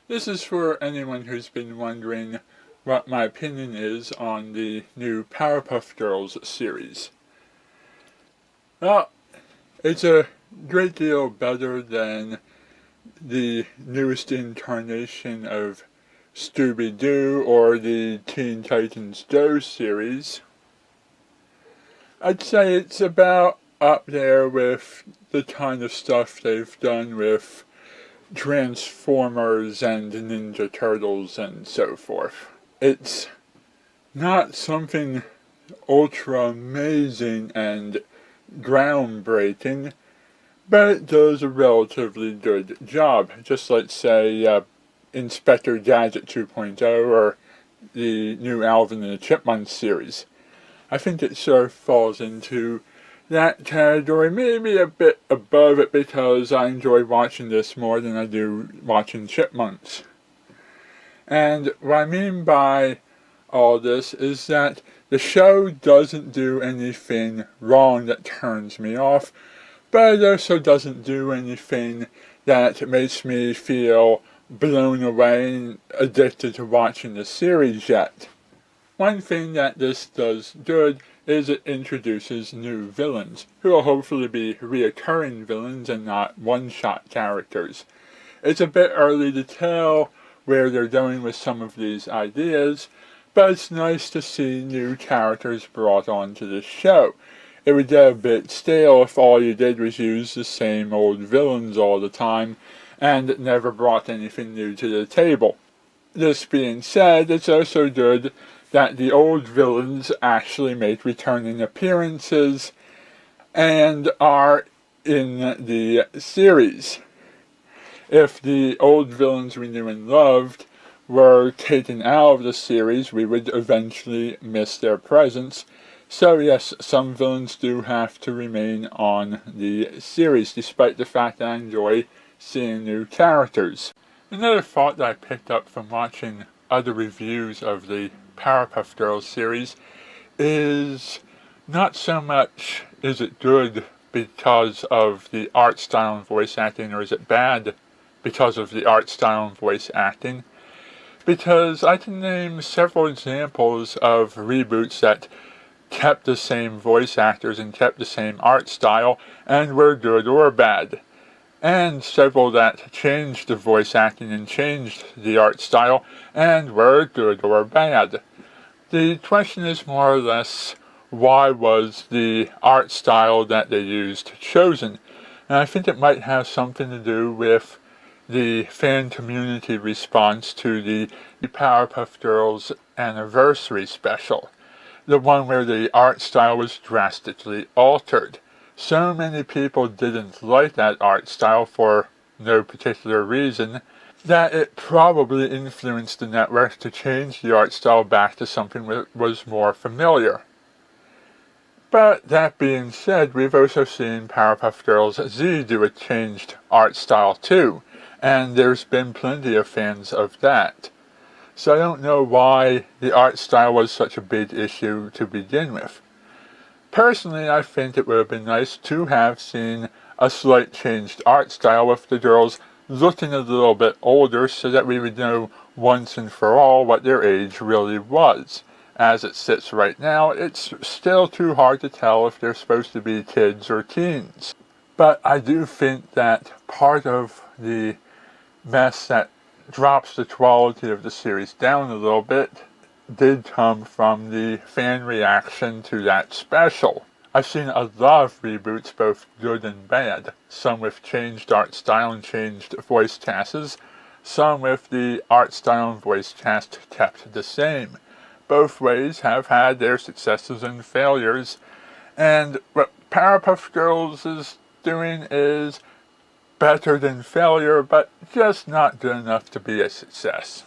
This is for anyone who's been wondering what my opinion is on the new Powerpuff Girls series. Well, it's a great deal better than the newest incarnation of Scooby-Doo or the Teen Titans Go series. I'd say it's about up there with the kind of stuff they've done with Transformers and Ninja Turtles and so forth. It's not something ultra amazing and groundbreaking, but it does a relatively good job. Just like, say, Inspector Gadget 2.0 or the new Alvin and the Chipmunks series. I think it sort of falls into that category, maybe a bit above it because I enjoy watching this more than I do watching Chipmunks. And what I mean by all this is that the show doesn't do anything wrong that turns me off, but it also doesn't do anything that makes me feel blown away and addicted to watching the series yet. One thing that this does good is it introduces new villains, who will hopefully be reoccurring villains and not one-shot characters. It's a bit early to tell where they're going with some of these ideas, but it's nice to see new characters brought onto the show. It would get a bit stale if all you did was use the same old villains all the time, and never brought anything new to the table. This being said, it's also good that the old villains actually make returning appearances and are in the series. If the old villains we knew and loved were taken out of the series, we would eventually miss their presence. So yes, some villains do have to remain on the series, despite the fact that I enjoy seeing new characters. Another thought that I picked up from watching other reviews of the Powerpuff Girls series is not so much is it good because of the art style and voice acting, or is it bad because of the art style and voice acting, because I can name several examples of reboots that kept the same voice actors and kept the same art style and were good or bad, and several that changed the voice acting and changed the art style and were good or bad. The question is more or less, why was the art style that they used chosen? And I think it might have something to do with the fan community response to the Powerpuff Girls anniversary special, the one where the art style was drastically altered. So many people didn't like that art style for no particular reason that it probably influenced the network to change the art style back to something that was more familiar. But that being said, we've also seen Powerpuff Girls Z do a changed art style too, and there's been plenty of fans of that. So I don't know why the art style was such a big issue to begin with. Personally, I think it would have been nice to have seen a slight changed art style with the girls looking a little bit older so that we would know once and for all what their age really was. As it sits right now, it's still too hard to tell if they're supposed to be kids or teens. But I do think that part of the mess that drops the quality of the series down a little bit did come from the fan reaction to that special. I've seen a lot of reboots, both good and bad. Some with changed art style and changed voice casts. Some with the art style and voice cast kept the same. Both ways have had their successes and failures. And what Powerpuff Girls is doing is better than failure, but just not good enough to be a success.